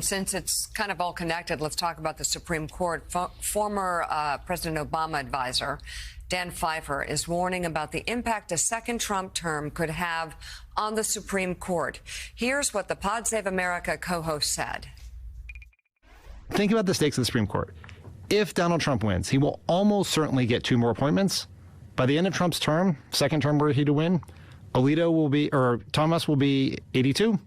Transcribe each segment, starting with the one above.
Since it's kind of all connected, let's talk about the Supreme Court. Former President Obama advisor Dan Pfeiffer is warning about the impact a second Trump term could have on the Supreme Court. Here's what the Pod Save America co-host said. Think about the stakes of the Supreme Court. If Donald Trump wins, he will almost certainly get 2 more appointments. By the end of Trump's term, second term were he to win, Thomas will be 82.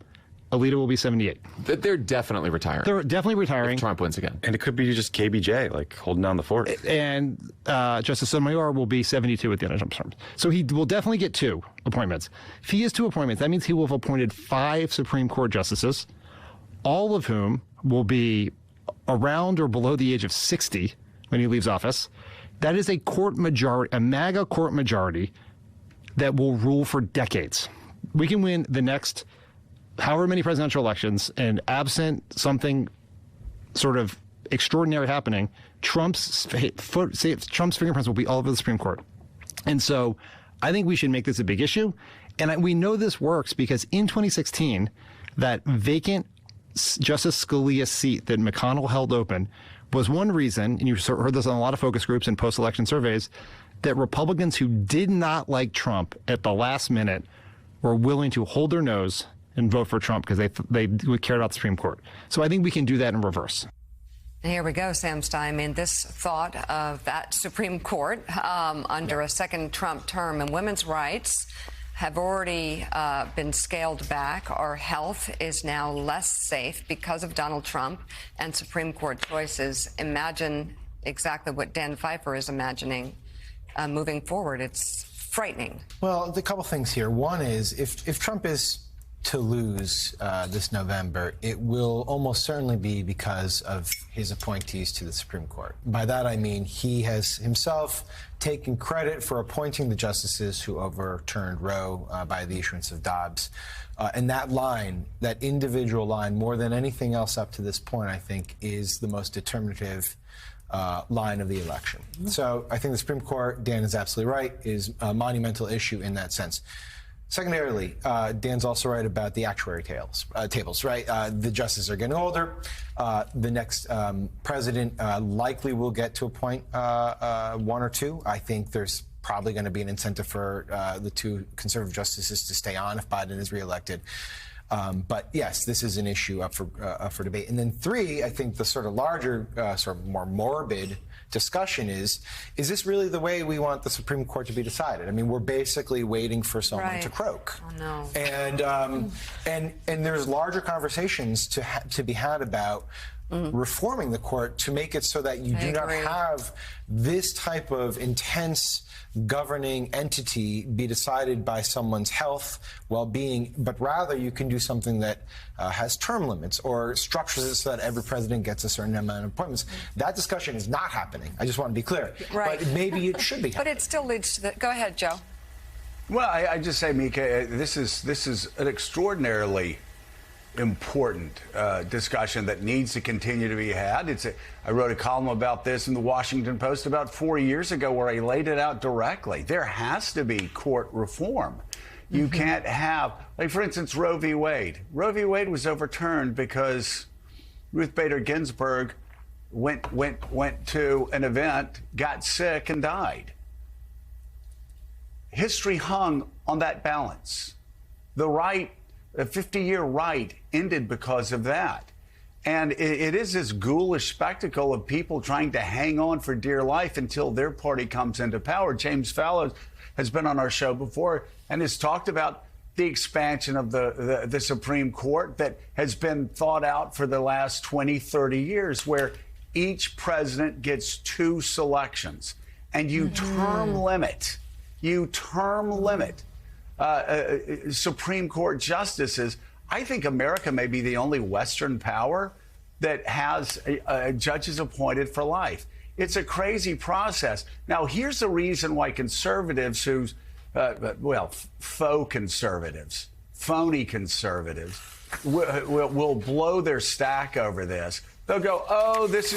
Alito will be 78. They're definitely retiring. They're definitely retiring. If Trump wins again. And it could be just KBJ, like holding down the fort. And Justice Sotomayor will be 72 at the end of Trump's term. So he will definitely get 2 appointments. If he has 2 appointments, that means he will have appointed 5 Supreme Court justices, all of whom will be around or below the age of 60 when he leaves office. That is a court majority, a MAGA court majority that will rule for decades. We can win the next however many presidential elections, and absent something sort of extraordinary happening, Trump's fingerprints will be all over the Supreme Court. And so I think we should make this a big issue. And we know this works because in 2016, that vacant Justice Scalia seat that McConnell held open was one reason, and you heard this on a lot of focus groups and post-election surveys, that Republicans who did not like Trump at the last minute were willing to hold their nose and vote for Trump because they cared about the Supreme Court. So I think we can do that in reverse. And here we go, Sam Stein. This thought of that Supreme Court under a second Trump term, and women's rights have already been scaled back. Our health is now less safe because of Donald Trump and Supreme Court choices. Imagine exactly what Dan Pfeiffer is imagining moving forward. It's frightening. Well, a couple things here. One is if Trump is to lose this November, it will almost certainly be because of his appointees to the Supreme Court. By that, I mean he has himself taken credit for appointing the justices who overturned Roe by the issuance of Dobbs. And that line, that individual line, more than anything else up to this point, I think, is the most determinative line of the election. So I think the Supreme Court, Dan is absolutely right, is a monumental issue in that sense. Secondarily, Dan's also right about the actuary tables, right? The justices are getting older. The next president likely will get to appoint 1 or 2. I think there's probably going to be an incentive for the 2 conservative justices to stay on if Biden is reelected. But yes, this is an issue up for debate. And then 3, I think the sort of larger, sort of more morbid discussion is this really the way we want the Supreme Court to be decided? I mean, we're basically waiting for someone to croak. Oh, no. And there's larger conversations to be had about reforming the court to make it so that you do not have this type of intense governing entity be decided by someone's health, well-being, but rather you can do something that has term limits or structures it so that every president gets a certain amount of appointments. That discussion is not happening. I just want to be clear. Right. But maybe it should be happening. But it still leads to the... Go ahead, Joe. Well, I just say, Mika, this is an extraordinarily important discussion that needs to continue to be had. I wrote a column about this in the Washington Post about 4 years ago where I laid it out directly. There has to be court reform. You can't have, like, for instance, Roe v. Wade. Roe v. Wade was overturned because Ruth Bader Ginsburg went to an event, got sick, and died. History hung on that balance. The right, a 50-year right, ended because of that. And it is this ghoulish spectacle of people trying to hang on for dear life until their party comes into power. James Fallows has been on our show before and has talked about the expansion of the Supreme Court that has been thought out for the last 20, 30 years, where each president gets 2 selections and you term limit Supreme Court justices. I think America may be the only Western power that has judges appointed for life. It's a crazy process. Now, here's the reason why conservatives who's, faux conservatives, phony conservatives, will blow their stack over this. They'll go, oh, this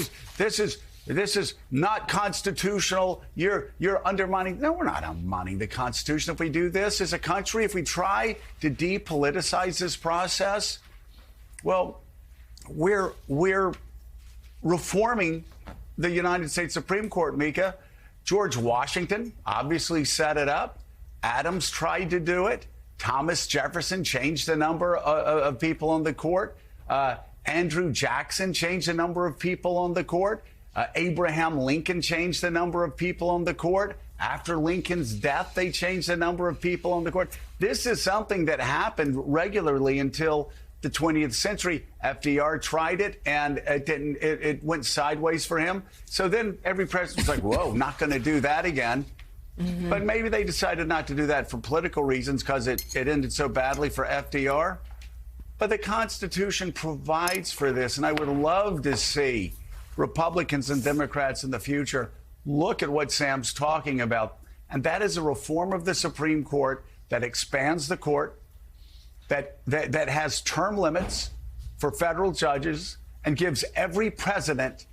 is not constitutional. You're undermining. No, we're not undermining the Constitution. If we do this as a country, if we try to depoliticize this process, well, we're reforming the United States Supreme Court, Mika. George Washington obviously set it up. Adams tried to do it. Thomas Jefferson changed the number of people on the court. Andrew Jackson changed the number of people on the court. Abraham Lincoln changed the number of people on the court. After Lincoln's death, they changed the number of people on the court. This is something that happened regularly until the 20th century. FDR tried it, and it didn't. It went sideways for him. So then every president was like, "Whoa, not going to do that again." Mm-hmm. But maybe they decided not to do that for political reasons because it ended so badly for FDR. But the Constitution provides for this, and I would love to see Republicans and Democrats in the future look at what Sam's talking about, and that is a reform of the Supreme Court that expands the court, that has term limits for federal judges, and gives every president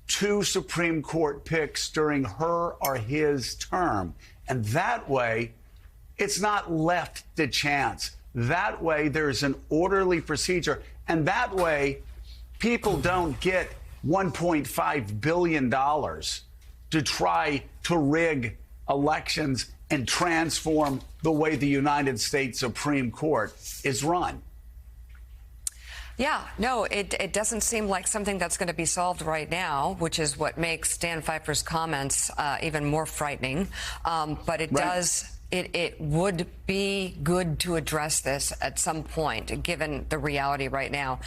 2 Supreme Court picks during her or his term. And that way, it's not left to chance. That way, there's an orderly procedure. And that way, people don't get $1.5 billion to try to rig elections and transform the way the United States Supreme Court is run. Yeah, no, it doesn't seem like something that's going to be solved right now, which is what makes Dan Pfeiffer's comments even more frightening. But it does. It would be good to address this at some point, given the reality right now.